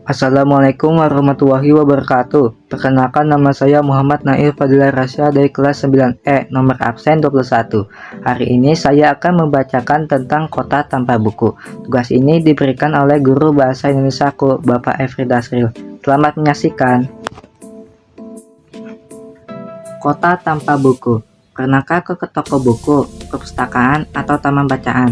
Assalamualaikum warahmatullahi wabarakatuh. Perkenalkan, nama saya Muhammad Nail Fadilah Rasya dari kelas 9E, nomor absen 21. Hari ini saya akan membacakan tentang kota tanpa buku. Tugas ini diberikan oleh guru bahasa Indonesiaku, Bapak Efri Dasril. Selamat menyaksikan. Kota tanpa buku. Pernahkah ke toko buku, perpustakaan, atau taman bacaan?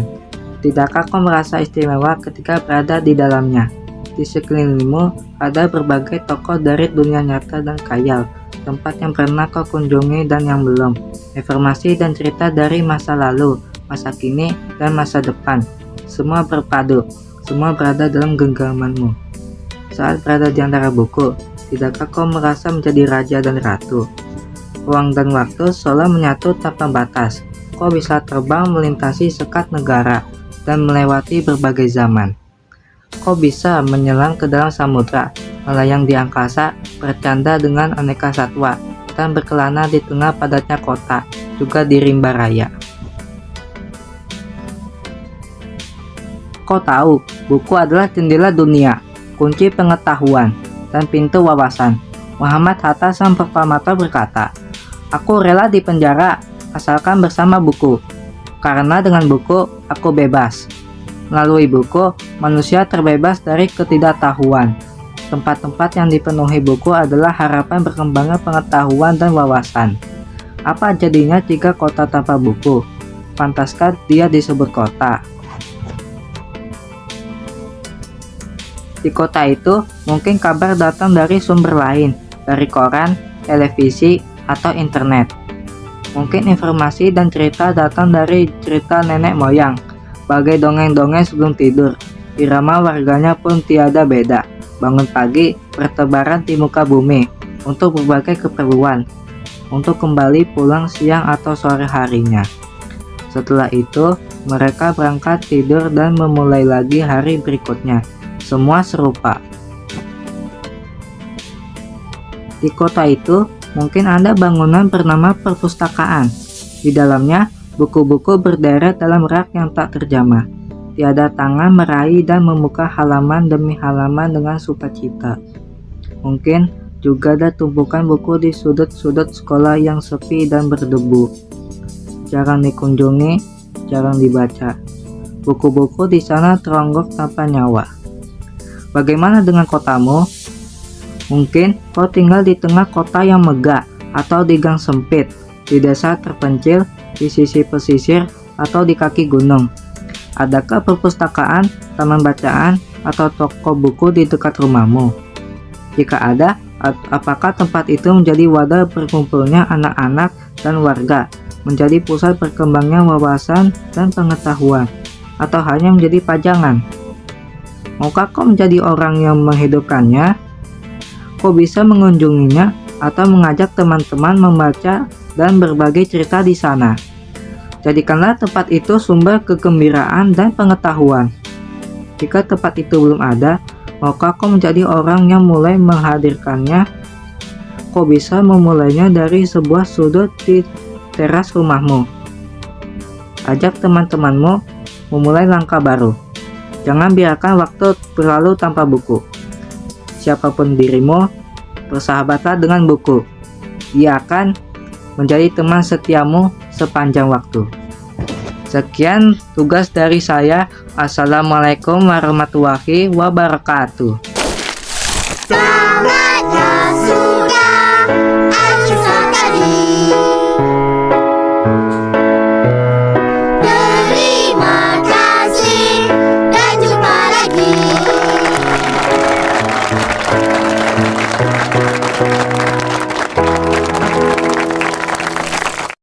Tidakkah kau merasa istimewa ketika berada di dalamnya? Di sekelilingmu ada berbagai tokoh dari dunia nyata dan khayal, tempat yang pernah kau kunjungi dan yang belum, informasi dan cerita dari masa lalu, masa kini, dan masa depan. Semua berpadu, semua berada dalam genggamanmu. Saat berada di antara buku, tidakkah kau merasa menjadi raja dan ratu? Ruang dan waktu seolah menyatu tanpa batas. Kau bisa terbang melintasi sekat negara dan melewati berbagai zaman. Kau bisa menyelam ke dalam samudra, melayang di angkasa, bercanda dengan aneka satwa, dan berkelana di tengah padatnya kota, juga di rimba raya. Kau tahu, buku adalah jendela dunia, kunci pengetahuan, dan pintu wawasan. Muhammad Hatta sang proklamator berkata, "Aku rela di penjara, asalkan bersama buku, karena dengan buku, aku bebas." Melalui buku, manusia terbebas dari ketidaktahuan. Tempat-tempat yang dipenuhi buku adalah harapan berkembangnya pengetahuan dan wawasan. Apa jadinya jika kota tanpa buku? Pantaskah dia disebut kota? Di kota itu, mungkin kabar datang dari sumber lain, dari koran, televisi, atau internet. Mungkin informasi dan cerita datang dari cerita nenek moyang, bagai dongeng-dongeng sebelum tidur. Irama warganya pun tiada beda. Bangun pagi, bertebaran di muka bumi, untuk berbagai keperluan, untuk kembali pulang siang atau sore harinya. Setelah itu, mereka berangkat tidur dan memulai lagi hari berikutnya. Semua serupa. Di kota itu, mungkin ada bangunan bernama perpustakaan. Di dalamnya, buku-buku berderet dalam rak yang tak terjamah. Tiada tangan meraih dan membuka halaman demi halaman dengan sukacita. Mungkin juga ada tumpukan buku di sudut-sudut sekolah yang sepi dan berdebu. Jarang dikunjungi, jarang dibaca. Buku-buku di sana teronggok tanpa nyawa. Bagaimana dengan kotamu? Mungkin kau tinggal di tengah kota yang megah, atau di gang sempit, di desa terpencil, di sisi pesisir, atau di kaki gunung. Adakah perpustakaan, taman bacaan, atau toko buku di dekat rumahmu? Jika ada, apakah tempat itu menjadi wadah berkumpulnya anak-anak dan warga, menjadi pusat berkembangnya wawasan dan pengetahuan, atau hanya menjadi pajangan? Maukah kau menjadi orang yang menghidupkannya? Kau bisa mengunjunginya atau mengajak teman-teman membaca dan berbagi cerita di sana. Jadikanlah tempat itu sumber kegembiraan dan pengetahuan. Jika tempat itu belum ada, maukah kau menjadi orang yang mulai menghadirkannya? Kau bisa memulainya dari sebuah sudut di teras rumahmu. Ajak teman-temanmu memulai langkah baru. Jangan biarkan waktu berlalu tanpa buku. Siapapun dirimu, bersahabatlah dengan buku. Dia akan menjadi teman setiamu sepanjang waktu. Sekian tugas dari saya. Assalamualaikum warahmatullahi wabarakatuh. Tamatnya sudah, akhir sekali.